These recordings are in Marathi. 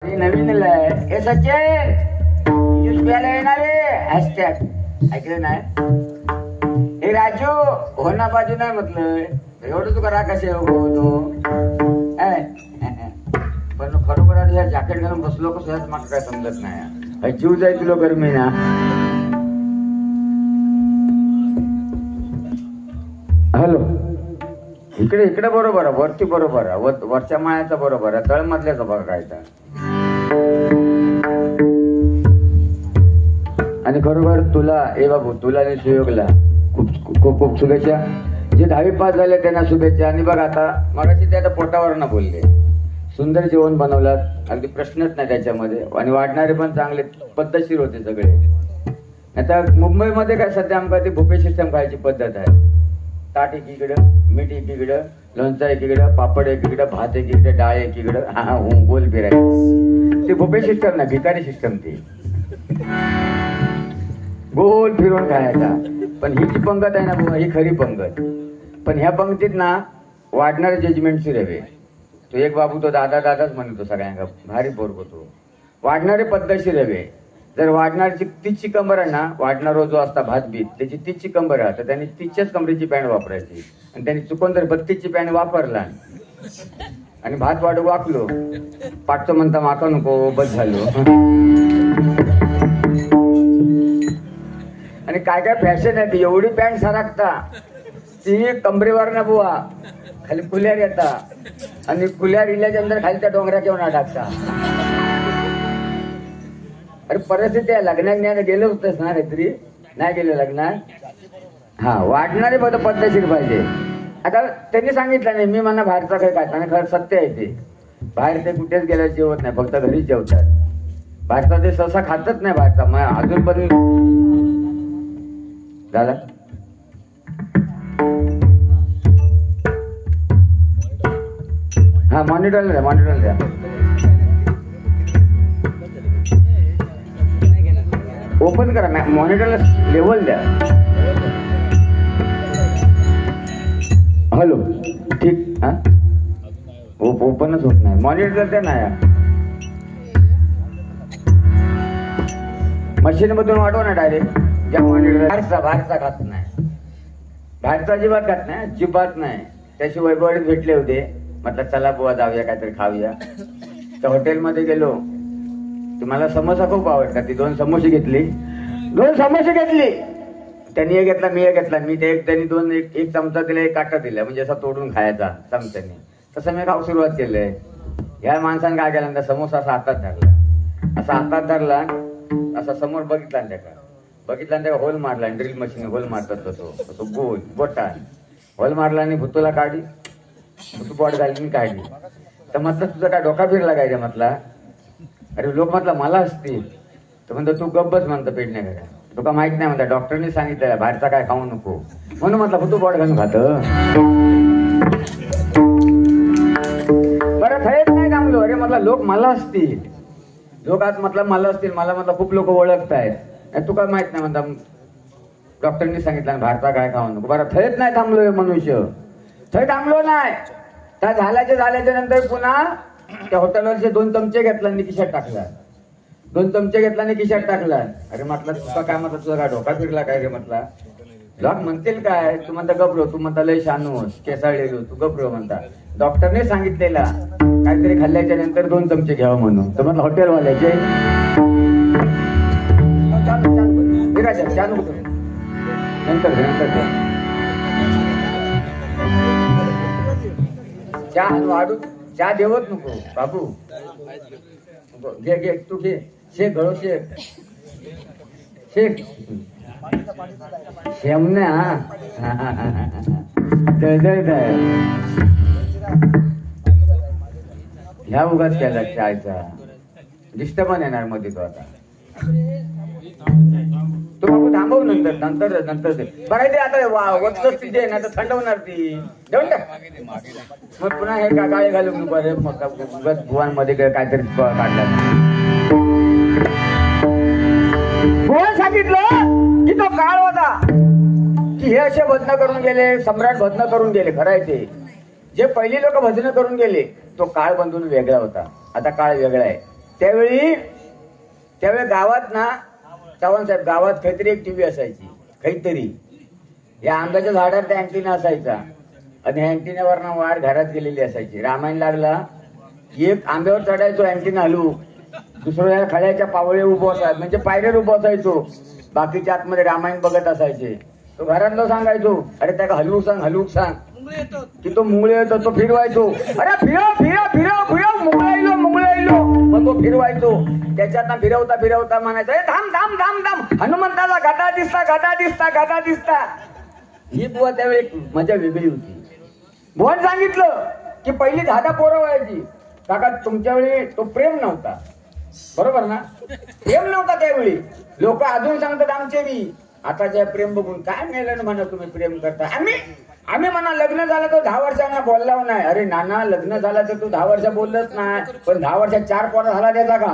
नवीन हे सचिन ज्यूस प्यायला येणार हॅशटॅग ऐकलं नाही. हे राजू हो ना बाजू नाही म्हटलं एवढं तू करा कसे होतो पण खरोखर या जॅकेट घालून बसलो कसं माग काय समजत नाही. जीव जाय तुला गरमी ना. हॅलो इकडे इकडे बरोबर आहे वरती बरोबर आहे वरच्या माळ्याचा बरोबर आहे तळ मधल्याचा बघा काय तर. आणि खरोखर तुला ए बाबू तुला आणि सुयोगला खूप खूप खूप शुभेच्छा. जे 10वी पास झाले त्यांना शुभेच्छा. आणि बघ आता मगाशी ते आता पोटावर ना बोलले सुंदर जेवण बनवलात अगदी प्रश्नच नाही त्याच्यामध्ये. आणि वाढणारे पण चांगले पद्धतशीर होते सगळे. आता मुंबईमध्ये काय सध्या आमका ती बुफे सिस्टम खायची पद्धत आहे. ताट एकीकडं मीठ एकीकडं लोणचं एकीकडं पापड एकीकडं भात एकीकडं डाळ एकीकडं हा गोल फिरायचं. ते बुफे सिस्टम ना भिकारी सिस्टम ती गोल फिरून खायचा. पण ही जी पंगत आहे ना ही खरी पंगत. पण ह्या पंक्तीत ना वाढणारे जजमेंटची रवे. तो एक बाबू तो दादा दादाच म्हणतो सगळ्यांना भारी पोरगो तो. वाढणारे पद्धतशीर रवे. जर वाढणारची 30ची कंबर आहे ना वाढणारा जो असता भात बीत त्याची 30ची कंबर आहे तर त्यांनी 30च्याच कमरेची पॅन्ट वापरायची. आणि त्यांनी चुकून जर 32ची पॅन्ट वापरला आणि भात वाढू वाकलो पाठचं म्हणता माका नको बस झालो. आणि काय काय फॅशन आहे ती एवढी पॅन्ट सरकता ती कमरेवर ना बुवा खाली कुल्यार येता आणि कुल्यार इल्याच्या नंतर खाली त्या डोंगरा घेऊन टाकता. अरे परिस्थिती आहे लग्नात गेलं होतंच ना काहीतरी नाही गेलं लग्नात. हा वाढणारे पद्धतशीर पाहिजे. आता त्यांनी सांगितलं नाही मी म्हणा बाहेरचा काही खात आणि खरं सत्य आहे ते. बाहेर ते कुठेच गेल्या जेवत नाही फक्त घरीच जेवतात. बाहेरचा ते सहसा खातच नाही बाहेरचा. मग अजून पण झाला हा मॉनिटर द्या मॉनिटर द्या. ओपन करा मॉनिटरला लेवल द्या. हॅलो ठीक हा ओपनच होत नाही मॉनिटर द्या ना. मशीन मधून वाढवा ना डायरेक्ट. ज्या मॉनिटर बाहेरचा खात नाही बाहेरचा अजिबात खात नाही अजिबात नाही. त्याशी वैभवडीत भेटले होते म्हटलं चला बुवा जाऊया काहीतरी खाऊया. त्या हॉटेलमध्ये गेलो तुम्हाला समोसा खूप आवडतात. ती 2 समोसे घेतली 2 समोसे घेतली. त्यांनी एक घेतला मी एक घेतला. मी ते त्यांनी एक चमचा दिला एक काटा दिला म्हणजे असा तोडून खायचा चमच्याने. तसं मी खाऊ सुरुवात केलंय. या माणसाने काय केलं समोसा असा हातात धरला असा हातात धरला असा समोर बघितला आणि त्याला होल मारला. ड्रिल मशीन होल मारतात तो गोल बोटा होल मारला आणि भुतूला काढली भुतू बॉड घालून काढली. तर म्हटलं तुझा काय डोका फिरला काय म्हटला. अरे लोक म्हटलं मला असतील तर म्हणतो तू गप्पच म्हणतो पेटण्या काय तुका माहित नाही म्हणता डॉक्टरने सांगितलं बाहेरचा काय खाऊ नको म्हणून म्हटलं भुतू बॉड घालून खात. बरं थेट नाही थांबलो. अरे म्हटलं लोक मला असतील लोक आज म्हटलं मला असतील मला म्हटलं खूप लोक ओळखतायत तुका माहित नाही म्हणता डॉक्टरने सांगितलं बाहेरचा काय खाऊ नको. बरं थेट नाही थांबलोय मनुष्य थेट थांबलो नाही. त्या झाल्याच्या नंतर पुन्हा त्या हॉटेलवरचे 2 चमचे घेतला आणि खिशात टाकला. 2 चमचे घेतला आणि खिशात टाकला. अरे म्हटलं तुका काय म्हटलं तुझा काय डोका फिरला काय रे म्हटला. लोक म्हणतील काय तू म्हणता गबरो तू म्हणता लय शानूस केसाळलेलो तू गबरो म्हणता. डॉक्टरने सांगितलेला काहीतरी खाल्ल्याच्या नंतर 2 चमचे घ्यावं म्हणून. तर म्हटलं हॉटेलवाल्याचे नंतर चहा वाढू चहा देवत नको बाबू घे घे तू घे शेक गळो शेक शेक शेमने ह्या उगाच केला चायचा डिस्टर्बन येणार मध्ये तो आता. तो बाबू थांबव नंतर बरं ते आता वतलंच ती दे नाही तर थंड होणार ती देऊन टाक. मग पुन्हा हे काय घालून नको रे मग भुवांमध्ये काहीतरी काढला. भुवन सांगितलं की तो काळ होता की हे असे भजन करून गेले सम्राट भजन करून गेले. खरं आहे ते जे पहिली लोक भजन करून गेले तो काळ बंधून वेगळा होता. आता काळ वेगळा आहे. त्यावेळी गावात ना चव्हाण साहेब गावात काहीतरी एक टीव्ही असायची काहीतरी. या आंब्याच्या झाडावर त्या अँटिना असायचा आणि ह्या अँटिनावर ना वार घरात गेलेली असायची. रामायण लागला एक आंब्यावर चढायचो अँटिना हलवू, दुसऱ्या खड्याच्या पावळे उभं असायचं म्हणजे पायऱ्यावर उभं असायचो. बाकीच्या आतमध्ये रामायण बघत असायचे. तो घरातलं सांगायचो अरे त्या हलवू सांग की तो मुंगळे येतो. तो फिरवायचो अरे फिरव मुंगळा इलो मग तो फिरवायचो. त्याच्यात फिरवता म्हणायचं थांब हनुमंताला गदा दिसता. ही बुवा त्यावेळी मजा वेगळी होती. बुवाने सांगितलं की पहिली 10 पोरं व्हायची. काका तुमच्या वेळी तो प्रेम नव्हता, बरोबर ना? प्रेम नव्हता त्यावेळी. लोक अजून सांगतात आमचे बी आताच्या प्रेम बघून काय मेलं म्हणा तुम्ही प्रेम करता. आम्ही म्हणा लग्न झालं तर 10 वर्षांना बोलला नाही. अरे नाना लग्न झालं तर तू 10 वर्ष बोललंच नाही, पण 10 वर्षात 4 पोरं झाला त्याचा का?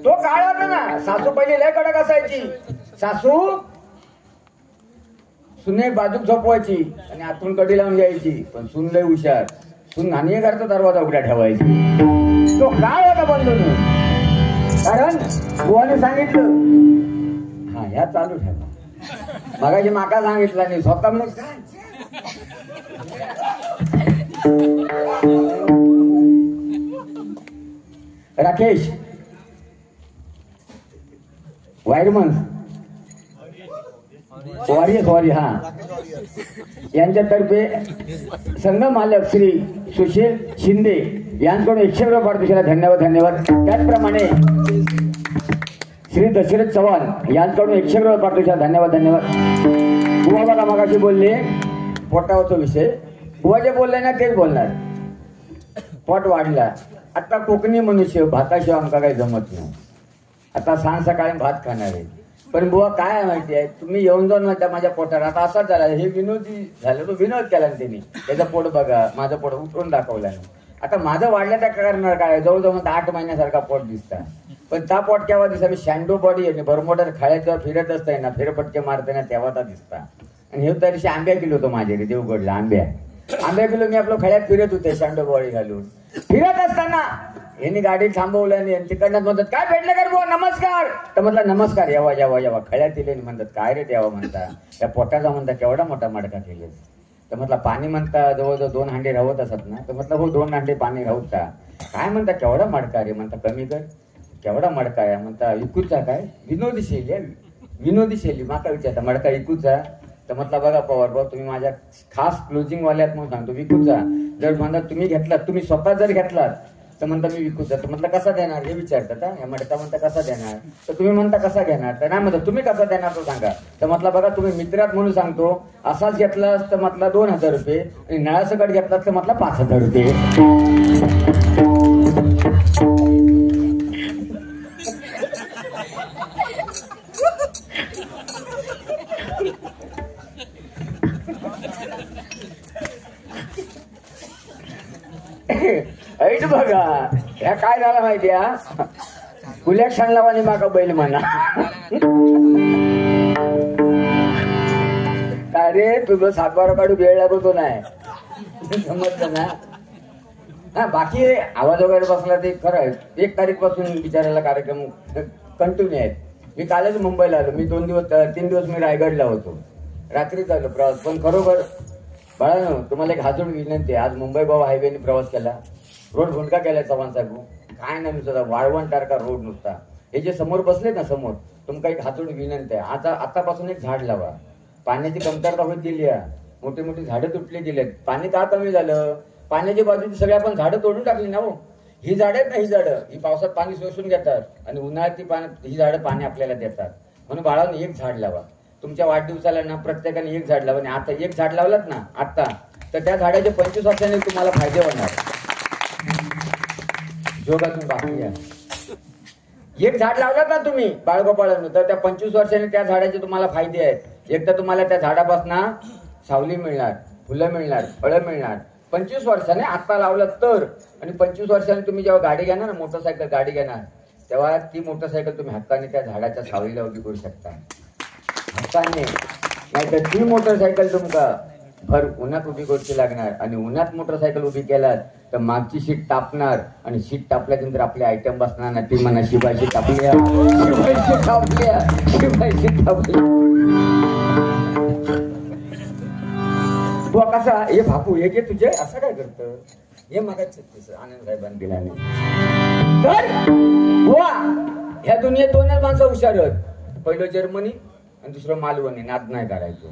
तो काळ होता ना. सासू पहिली लय कडक असायची. सासू सुने बाजूक झोपवायची आणि आतून कडी लावून घ्यायची. पण सून लय हुशार. सून घाणी करता दरवाजा उघड्या ठेवायची. तो काळ होता बंधू. कारण बुवाने सांगितलं हा ह्या चालू ठेवा. मगाशी माका सांगितलं नाही स्वतः मग राकेश वायरमन सॉरी हा यांच्यातर्फे संघ मालक श्री सुशील शिंदे यांकडून 100 रुपये पारितोषिकाला धन्यवाद. त्याचप्रमाणे श्री दशरथ चव्हाण यांकडून 100 रुपये पारितोषिकाला धन्यवाद. बुवा बघा मगाशी बोलले पोटावरचा विषय. बुवा जे बोलले ना तेच बोलणार. पोट वाढला. आता कोकणी मनुष्य भाताशिवाय आमका काही जमत नाही. आता सांग सकाळी भात खाणार आहे. पण बुवा काय माहिती आहे तुम्ही येऊन जाऊन म्हणता माझ्या पोटावर. आता असाच झाला हे विनोदी झालं. तो विनोद केला ना त्यांनी. त्याचं पोट बघा माझं पोट उठून दाखवलं. आता माझं वाढलं त्या करणार काय जवळजवळ 8 महिन्यासारखा पोट दिसता. पण त्या पोट केव्हा दिसता मी शँडो बॉडी आहे भरमोटर खाळ्यात फिरत असताय ना फेरपटके मारताना तेव्हा तर दिसता. आणि हे त्या दिवशी आंब्या किलो होतो माझ्या देवगडला आंब्या किलो मी आपलं खळ्यात फिरत होते शँडो बॉडी घालून. फिरत असताना यांनी गाडी थांबवलं आणि तिकडनं म्हणतात काय भेटलं का बुवा नमस्कार. तर म्हटलं नमस्कार यावा खळ्यात दिले म्हणतात काय रे द्यावा म्हणता. त्या पोटाचा म्हणता केवढा मोठा मडका केले. तर म्हटलं पाणी म्हणता जवळजवळ 2 हांडे राहत असत ना. तर म्हटलं हो 2 हांडे पाणी राहत का. काय म्हणता केवढा मडका रे म्हणता कमी कर. केवढा मडका आहे म्हणता इकूचा काय विनोदी शैली माका विचारता मडका इकूचा. तर म्हटलं बघा पवार भाऊ तुम्ही माझ्या खास क्लोजिंग वाल्यात म्हणून सांगतो विकूचा. जर म्हणता तुम्ही घेतलात तुम्ही स्वतः जर घेतलात तर म्हणता मी विकूचा. तर म्हटलं कसा देणार हे विचारतात. या मडका म्हणता कसा देणार. तर तुम्ही म्हणता कसा घेणार. तर नाही म्हणता तुम्ही कसा देणार तो सांगा. तर म्हटलं बघा तुम्ही मित्रात म्हणून सांगतो असाच घेतलास तर म्हटलं 2000 रुपये आणि नळासकट घेतलास तर म्हटलं 5000 रुपये. ऐट बघा ह्या काय झालं माहिती हा कुल्याक सांगलावानी माका बैल म्हणा. काय रे तुझं 7 बारा काढू वेळ लागतो नाही समजलं ना. हा बाकी आवाज वगैरे बसला ते खरं आहे. 1 तारीख पासून बिचारायला कार्यक्रम कंटिन्यू आहेत. मी कालच मुंबईला आलो. मी 3 दिवस मी रायगडला होतो. रात्रीच आलो प्रवास. पण खरोखर बाळांनो तुम्हाला एक हातून विनंती आहे. आज मुंबई गोवा हायवेने प्रवास केला. रोड भुंडका केलाय चव्हाण साहेब काय नाही नुसता वाळवंटारका रोड नुसता. हे जे समोर बसले ना समोर तुमका एक हातून विनंती आहे. आतापासून एक झाड लावा. पाण्याची कमतरता होत गेली आहे. मोठी मोठी झाडं तुटली गेलेत. पाणी का कमी झालं. पाण्याच्या बाजूची सगळी आपण झाडं तोडून टाकली ना हो. ही झाडं आहेत ना ही झाडं ही पावसात पाणी शोषून घेतात आणि उन्हाळ्यात ही झाडं पाणी आपल्याला देतात. म्हणून बाळांनो एक झाड लावा. तुमच्या वाढदिवसाला ना प्रत्येकाने एक झाड लावा. आणि आता एक झाड लावलात ना आता तर त्या झाडाचे 25 वर्षांनी तुम्हाला फायदे होणार. जोगातून बाकी एक झाड लावलात ना तुम्ही बाळगोपाळांनो तर त्या 25 वर्षांनी त्या झाडाचे तुम्हाला फायदे आहेत. एक तर तुम्हाला त्या झाडापासून सावली मिळणार फुलं मिळणार फळं मिळणार. 25 वर्षाने आता लावलं तर. आणि 25 वर्षांनी तुम्ही जेव्हा गाडी घेणार ना मोटरसायकल गाडी घेणार तेव्हा ती मोटरसायकल तुम्ही हक्काने त्या झाडाच्या सावलीला उभी करू शकता. हक्काने नाहीतर ती मोटरसायकल तुमका भर उन्हात उभी करूची लागणार. आणि उन्हात मोटरसायकल उभी केलात तर मागची शीट तापणार आणि शीट तापल्यानंतर आपले आयटम बसणार ना. ती म्हणा शिवाय शीट तापल्या, शिवाय शीट तापल्या, शिवाय शीट तापल्या. तू कसा हे बापू हे घे तुझे असं काय करतं हे मागायचं आनंद साहेबांनी दिला नाही. तर वा ह्या दुनियेत दोनच माणसं हुशार आहेत. पहिलं जर्मनी आणि दुसरं मालवणी. नाद नाही करायचो.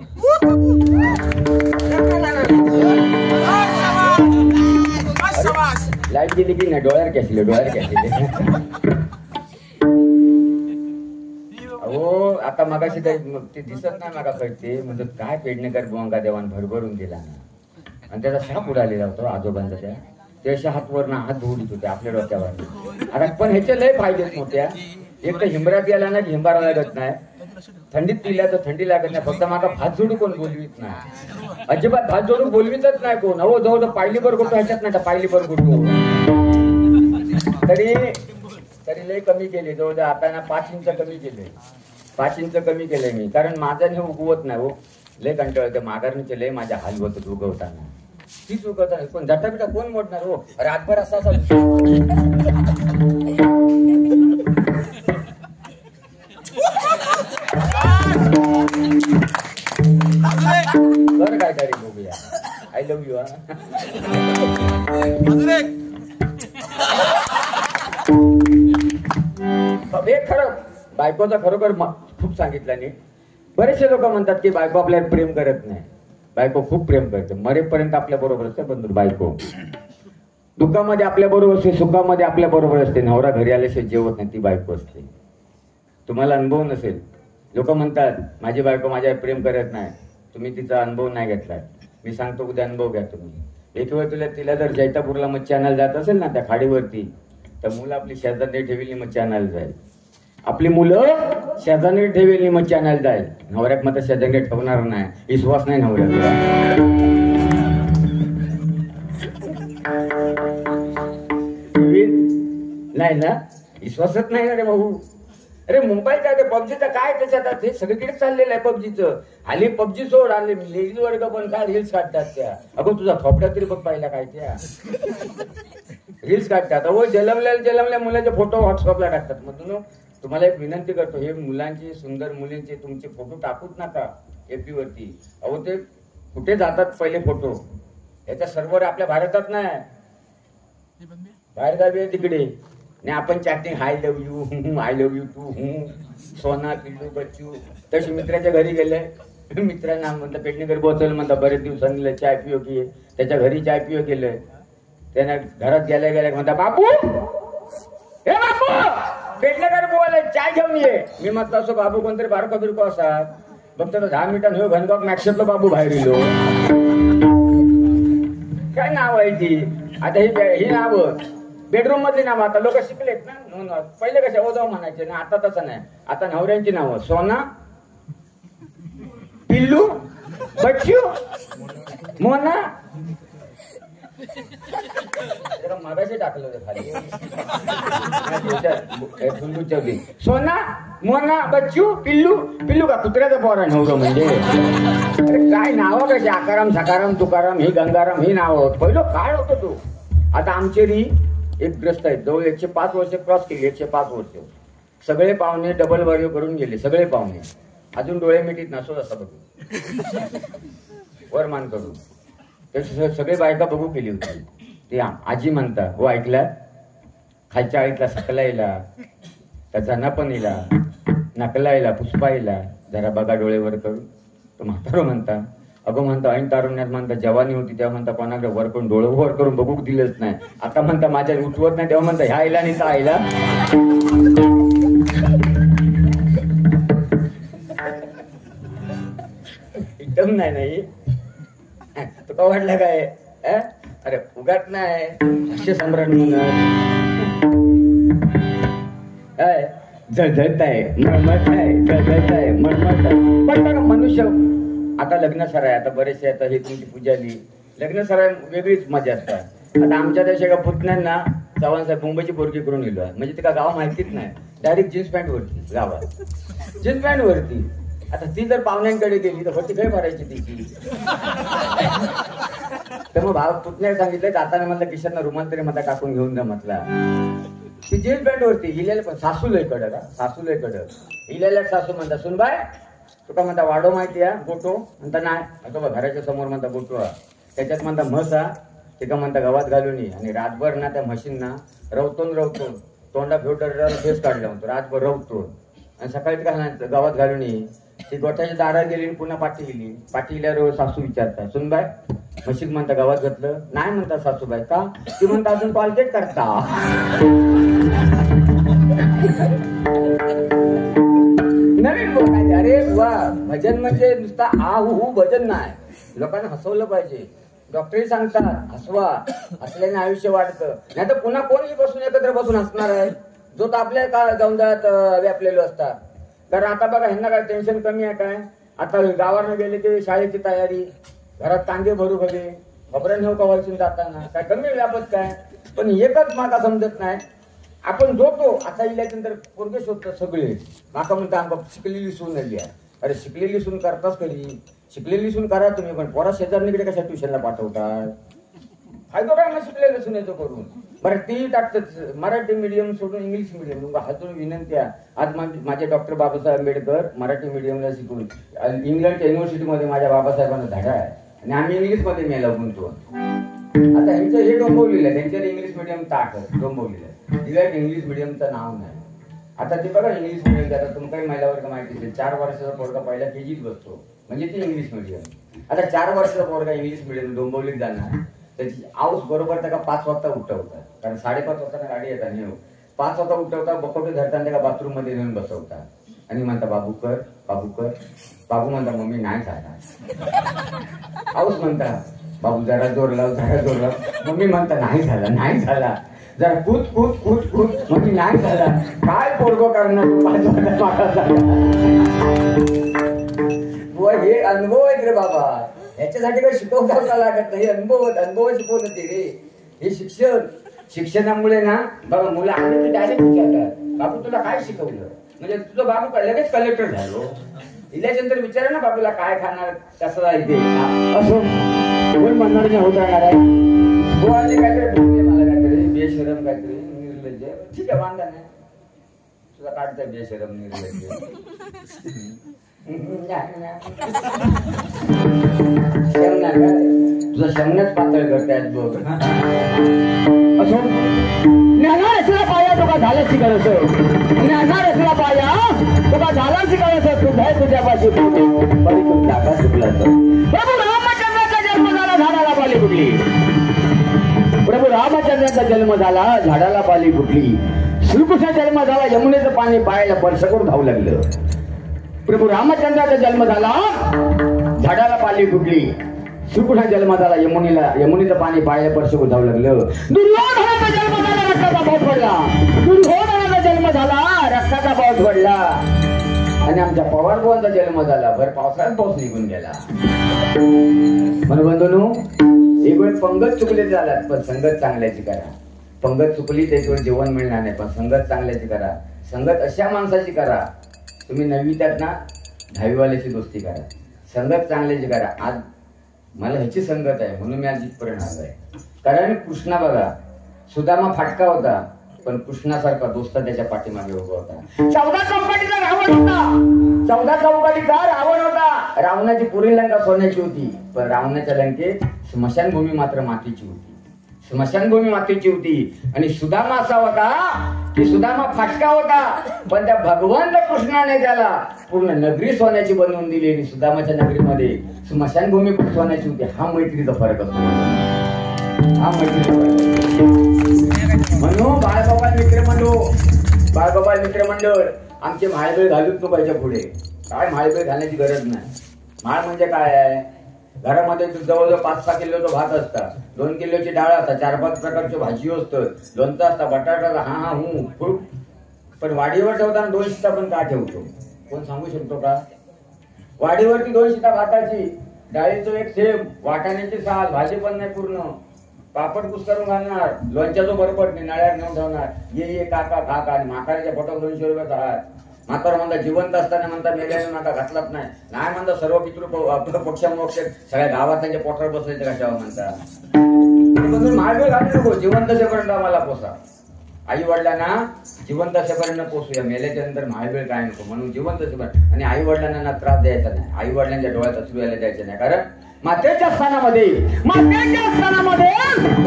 लाईट गेली की नाही डोळ्यावर कॅशिले डोळ्यावर कॅशिले. हो आता मगाशी काही ते दिसत नाही मागा कळते म्हणजे काय पेडणेकर बुवांका देवान भरभरून दिला ना. आणि त्याचा शाप उडालेला होता आजोबांचा. त्या अशा हातवर ना हात धुडीत होते आपल्या डोक्यावर. आता पण ह्याचे लय फायदेच मोठ्या. एक तर हिंबरात याला ना हिंबारा लागत नाही. थंडीत पिल्या तर थंडी लागत नाही. फक्त मागा भात जोडू कोण बोलवीत नाही. अजिबात भात जोडू बोलवीतच नाही कोण. हो जाऊ तर पायली पर गोठो ह्याच्यात नाही तर पायली पर गोठो. तरी लय कमी केले. जवळ आता ना 5 इंच कमी केले. 5 इंच कमी केलंय मी. कारण माझा हे उगवत नाही हो. लय कंटाळते माघारणीचे लय माझ्या हाल होत उगवताना. तीच उगवताना पण झटापिटा कोण मोडणार हो. रातभर असा बरं काय तरी बघूया. I love you. हे खरं बायकोचा खरोखर खूप सांगितलं नाही. बरेचसे लोक म्हणतात की बायको आपल्याला प्रेम करत नाही. बायको खूप प्रेम करते. मरेपर्यंत आपल्या बरोबर असते. बंधू बायको दुःखामध्ये आपल्या बरोबर असते, सुखामध्ये आपल्या बरोबर असते. नवरा घरी आल्याशिवाय जेवत नाही ती बायको असते. तुम्हाला अनुभव नसेल. लोक म्हणतात माझी बायको माझ्यावर प्रेम करत नाही. तुम्ही तिचा अनुभव नाही घेतलाय. मी सांगतो उद्या अनुभव घ्या तुम्ही. एक वेळ तिला जर जैतापूरला मच्छी आणायला जात असेल ना त्या खाडीवरती तर मुलं आपली शेजारी ठेवली मच्छी आणायला जाईल. आपली मुलं शेजारी ठेवली मच्छी आणायला जाईल. नवऱ्यात मात्र शेजारी ठेवणार नाही. विश्वास नाही नवऱ्याचा. नाही ना विश्वासच नाही ना रे भाऊ. अरे मुंबईत काय ते पबजीचं काय त्याच्यात हे सगळीकडे चाललेलं आहे. पबजीचं हल्ली पबजी सोड आले लेडीज वर्ग पण काय रील्स काढतात त्या. अगं तुझा थोपड्या तरी बघ पाहिला काय त्या रील्स काढतात. अहो जलमल्या मुलाचे फोटो व्हॉट्सअपला टाकतात. म्हणून तुम्हाला एक विनंती करतो हे मुलांचे सुंदर मुलींचे तुमचे फोटो टाकूच नका एफबी वरती. अहो ते कुठे जातात पहिले फोटो. याचा सर्व्हर आपल्या भारतात नाही. बाहेर गावी आहे तिकडे. नाही आपण chatting hi love you too सोना पिल्लू बच्चू. तशी मित्राच्या घरी गेले. मित्रांना म्हणतात पेडणेकर बोचल म्हणतात बरेच दिवसांनी चाय पिओ की. त्याच्या घरी चाय पिओ केलंय. त्याने घरात गेल्या म्हणता बापू हे बापू पेडणेकर बोलाय चाय घेऊन ये. मी म्हटलं असं बाबू कोणतरी बारका बिरको असा फक्त 10 मिनिटांनी हो घनगाव मॅक्सेपला बाबू बाहेर येलो. काय नाव आहे ती. आता ही नाव बेडरूम मधली नाव. आता लोक शिकलेत ना. पहिले कशा ओजाव म्हणायचे ना. आता तसं नाही. आता नवऱ्यांची नावं सोना पिल्लू बच्चू मोना. मागाशी टाकलं होतं खाली सोना मोना बच्चू पिल्लू का कुत्र्याचा पोर आहे नवरं म्हणजे. अरे काय नाव कशी आकाराम सकाराम तुकाराम ही गंगाराम ही नाव पहिलं काय होतं तू. आता आमचेरी एक ग्रस्त आहेत जवळ 105 वर्ष क्रॉस केली. 105 वर्ष सगळे पाहुणे डबल वर्ग करून गेले. सगळे पाहुणे अजून डोळे मिठीत नसोच असं बघू वरमान करून. सगळे बायका बघू केली होती. ते आजी म्हणता हो ऐकला खालच्या आळीतला सकलायला त्याचा नपणीला नकलायला पुष्पायला जरा बघा डोळेवर करून. तो म्हातारो म्हणता अगो म्हणता ऐन तारुण्यात म्हणता जवानी होती तेव्हा म्हणता कोणाकडे वर करून डोळे वर करून बघू दिलंच नाही. आता म्हणता माझ्या उठवत नाही तेव्हा म्हणता ह्या आईला आणि त्या आईला. एकदम नाही तुका वाटलं काय. अरे उगाच नाही असे सम्राट म्हणत झळझळत आहे मळमळत आहे झळझळत आहे मळमळत आहे. पण बघा मनुष्य आता लग्न सराय आता बरेचसे आता हे तुमची पूजाली लग्न सराय वेगळीच मजा असतात. आता आमच्या देशा का पुतण्यांना चव्हाण साहेब मुंबईची पोरगी करून गेलो आहे म्हणजे ते का गाव माहितीच नाही. डायरेक्ट जीन्स पॅन्ट वरती गावात जीन्स पॅन्ट वरती. आता ती जर पाहुण्यांकडे गेली तर होती काय भरायची तिची. तर मग भाव पुतण्याला सांगितलं जाताना म्हटलं किशनला रुमाल तरी मला टाकून घेऊन जा म्हटला. ती जीन्स पॅन्ट वरती हिलेला पण सासू लय कडक का सासू लय कडक. हिलेला सासू म्हणता सुनबाय तुका म्हणता वाडो माहिती आहे गोटो म्हणता नाही आता बघ घराच्या समोर म्हणता गोटो हा त्याच्यात म्हणता म्हस हा तिका म्हणता गवात घालून आणि रातभर ना त्या म्हशींना रवतून तोंडा फेवटर फेस काढला म्हणतो रातभर रवतो आणि सकाळी तिका गावात घालून ती गोठ्याच्या दारात गेली आणि पुन्हा पाठी गेली. पाठी गेल्यावर सासू विचारता सुनबाय म्हशीक म्हणता गावात घातलं नाही म्हणता सासूबाई का ती म्हणता अजून कॉलकेट करता. नवीन बोल अरे वा भजन म्हणजे नुसता आ हु भजन नाही लोकांना हसवलं पाहिजे. डॉक्टरही सांगतात हसवा हसल्याने आयुष्य वाढतं नाही तर पुन्हा कोणीही बसून एकत्र बसून हसणार आहे जो तर आपल्या का जाऊन जात व्यापलेलो असतात. कारण आता बघा ह्यांना काय टेन्शन कमी आहे काय आता गावानं गेले की शाळेची तयारी घरात कांदे भरू हवे खबरं नेऊ का व्हायची जाताना काय कमी व्यापत काय पण एकच माका समजत नाही आपण जोडतो आता इल्यानंतर पोरगे शोधतात सगळे माका म्हणता आमका शिकलेली सून आली आहे. अरे शिकलेली सून करताच कधी शिकलेली सून करा तुम्ही पण पोरा शेजारणीकडे कशा ट्युशनला पाठवतात फायदो काय मग शिकलेलं सुनेचं करून. बरं ती टाकतात मराठी मीडियम सोडून इंग्लिश मीडियम हातून विनंती आहे. आज माझे डॉक्टर बाबासाहेब आंबेडकर मराठी मीडियमला शिकून इंग्लंडच्या युनिव्हर्सिटीमध्ये माझ्या बाबासाहेबांना धडा आहे आणि आम्ही इंग्लिशमध्ये मेला गुंतवून. आता ह्यांचं हे डोंबवलेलं आहे त्यांच्यावर इंग्लिश मिडियम ताक डोंबवलेलं आहे तिला इंग्लिश मिडियमचं नाव नाही. आता ते बघा इंग्लिश मिडियम आता तुमच्याही महिलावर का माहिती असेल 4 वर्षाचा पोरगा पहिला केजीत बसतो म्हणजे ती इंग्लिश मिडियम. आता 4 वर्षाचा पोरगा इंग्लिश मिडियम डोंबवलीत जाणार त्याची आऊस बरोबर त्या 5 वाजता उठवतात कारण 5:30 वाजता गाडी येतात नेऊ 5 वाजता उठवतात बकोटे धरताना त्या बाथरूम मध्ये नेऊन बसवतात आणि म्हणता बाबू कर बाबू म्हणता मम्मी नाही झाला. आऊस म्हणता बाबू जरा जोर लाव मम्मी म्हणता नाही झाला जरा कूद मम्मी नाही झाला. काय पोरगो करणार 5 वाजता हे अनुभव आहेत रे बाबा याच्यासाठी काही शिकवता लागत नाही. अनुभव शिकवत ते रे हे शिक्षणामुळे ना बघा मुलं आले की डायरेक्ट विचारतात बाबू तुला काय शिकवलं म्हणजे तुझं बाबू काय लगेच कलेक्टर झालो. इल्याच्यानंतर विचारा ना बाबूला काय खाणार कसं राहते असं कोण म्हणणार नाही होत राहणार आहे. हो आले काहीतरी मला काहीतरी बेशरम काहीतरी निर्लज्ज ठीक आहे वांधा नाही तुझा काढताय बेशरम निर्लज्ज तुझा शमनच पातळ करतायत बघ असो ज्ञाना रचला पाया तुका झालं शिकायचं ज्ञाना रचला पाया तुका झालं शिकायचं तुझ्या पाशी बरी तुम टाका चुकला तर प्रभू रामचंद्राचा जन्म झाला झाडाला पाली फुटली. प्रभू रामचंद्राचा जन्म झाला झाडाला पाली फुटली. श्रीकृष्ण जन्म झाला यमुनेचं पाणी पायाला स्पर्श करून धावू लागलं. प्रभू रामचंद्राचा जन्म झाला झाडाला पाली फुटली. श्रीकृष्ण जन्म झाला यमुनेचं पाणी पायाला स्पर्श करून धावू लागलं. दुर्योधनाचा जन्म झाला रक्ताचा पाऊस पडला आणि आमच्या पवार भावांचा जन्म झाला भर पावसाळ्यात पाऊस निघून गेला. म्हणून बंधूंनो एक वेळ पंगत चुकले झालात पण संगत चांगल्याची करा. पंगत चुकली त्याच्यावर जेवण मिळणार नाही पण संगत चांगल्याची करा. संगत अशा माणसाची करा तुम्ही 9वी त्यात ना 10वीवाल्याची दोस्ती करा. संगत चांगल्याची करा. आज मला ह्याची संगत आहे म्हणून मी आज इथपर्यंत आलो आहे. कारण कृष्णा बघा सुदामा फाटका होता पण कृष्णासारखा दोस्त त्याच्या पाठीमागे उभा होता. 14 चौकाटीचा रावण होता. रावणाची पुरी लंका सोन्याची होती पण रावणाच्या लंकेत स्मशानभूमी मात्र मातीची होती. स्मशानभूमी मातीची होती आणि सुदामा असा होता की सुदामा फाटका होता पण त्या भगवंत कृष्णाने त्याला पूर्ण नगरी सोन्याची बनवून दिली आणि सुदामाच्या नगरीमध्ये स्मशानभूमी सोन्याची होती. हा मैत्रीचा फरक असतो. हा मैत्रीचा फरक म्हणून बाळगोपाल मित्रमंडळ आमचे म्हाळबेळ घालूच नको पाहिजे पुढे. काय म्हाळबेळ घालण्याची गरज नाही. म्हाळ म्हणजे काय आहे घरामध्ये जवळजवळ 5-6 किलोचा भात असतात 2 किलोची डाळ असतात 4-5 प्रकारची भाजी असतं लोणचं असतं बटाटा हा खूप पण वाडीवर ठेवताना 2 शिता पण का ठेवतो कोण सांगू शकतो का? वाडीवरती 2 शिता भाताची डाळीचं एक थेंब वाटाण्याची साल भाजी पण नाही पूर्ण पापड कुस करून घालणार लोणच्याचं बरोबर नाही नळ्यात नेऊन ठेवणार ये काका खा आणि म्हाताऱ्याच्या पोटात 200 रुपये आहात. म्हातारा म्हणता जिवंत असताना म्हणता मेल्याने नाका घातलाच नाही म्हणता सर्व पितृ पक्ष मोक्ष सगळ्या गावात त्यांच्या पोटावर बसवायचं कशावर म्हणता महावेळ घालू नको, जिवंत असेपर्यंत आम्हाला पोसा. आई वडिलांना जिवंत असेपर्यंत पोसूया, मेल्याच्या नंतर महावेळ काय नको. म्हणून जिवंत असेपर्यंत. आणि आई वडिलांना त्रास द्यायचा नाही, आई वडिलांच्या डोळ्यात अश्रू यायला द्यायचं नाही. कारण मातेच्या स्थानामध्ये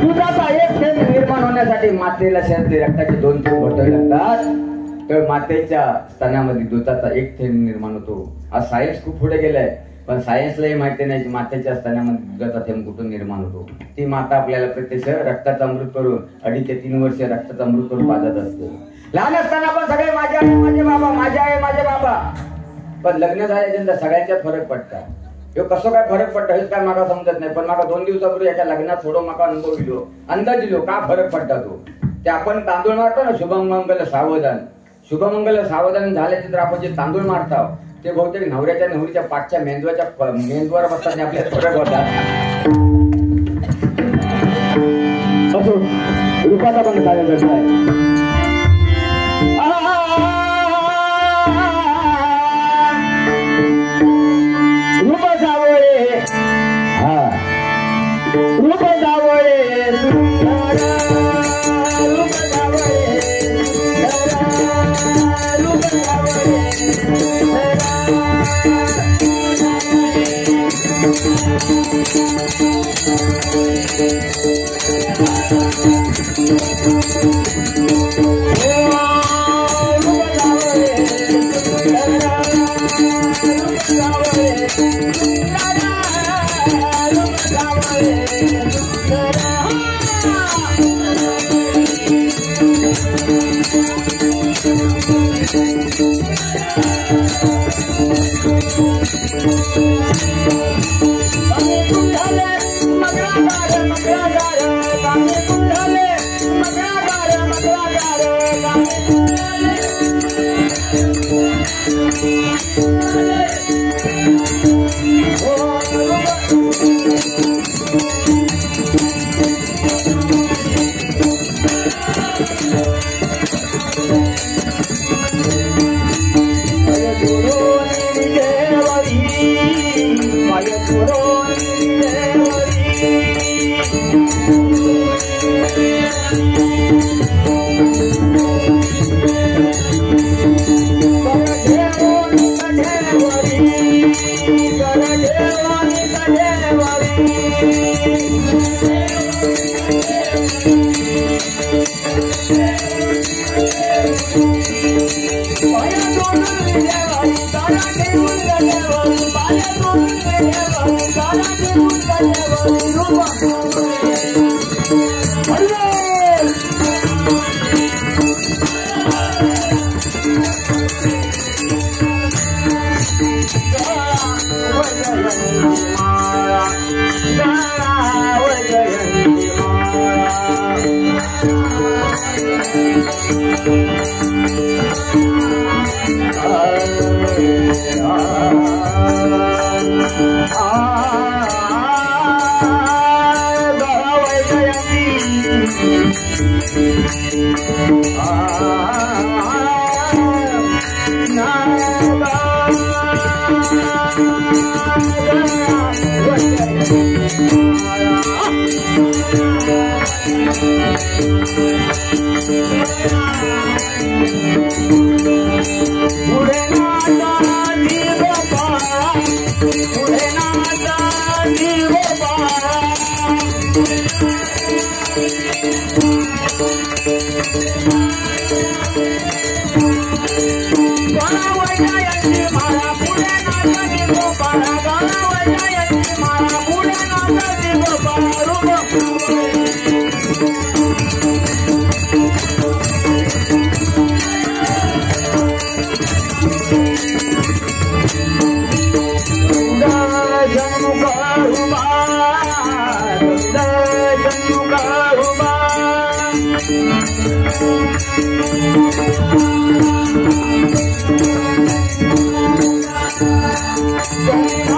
दुधाचा एक थेंब निर्माण होण्यासाठी मातेला शरीर रक्ताचे 2-3 बॉटल लागतात. तर मातेच्या स्तनामध्ये दुधाचा एक थेंब निर्माण होतो. आज सायन्स खूप पुढे गेलाय, पण सायन्सलाही माहिती नाही की मातेच्या स्तनामध्ये दुधाचा थेंब कुठून निर्माण होतो. ती माता आपल्याला प्रत्यक्ष रक्ताचा अमृत करून 2.5 ते 3 वर्ष रक्ताचा अमृत करून पाजत असते. लहान असताना पण सगळे माझे आहे माझे बाबा, माझे आहे माझे बाबा. पण लग्न झाल्याच्या सगळ्यांच्यात फरक पडतात. हे कसं काय फरक पडतं हेच काय मला समजत नाही. पण मला 2 दिवसापूर्वी एका लग्नात थोडं मला अनुभव दिलो, अंदाज दिलो का फरक पडता तो. ते आपण तांदूळ मारतो ना, शुभमंगल सावधान. शुभमंगल सावधान झाल्याचे तर आपण जे तांदूळ मारतो ते बहुतेक नवरीच्या पाठच्या मेंदवावर बसताना आपल्याला फरक होतात. रूपाचा पण कार्य करताय. रूप जावळे, हा रूप जावळे सुंदर, रूप जावळे सुंदर, रूप जावळे Thank you.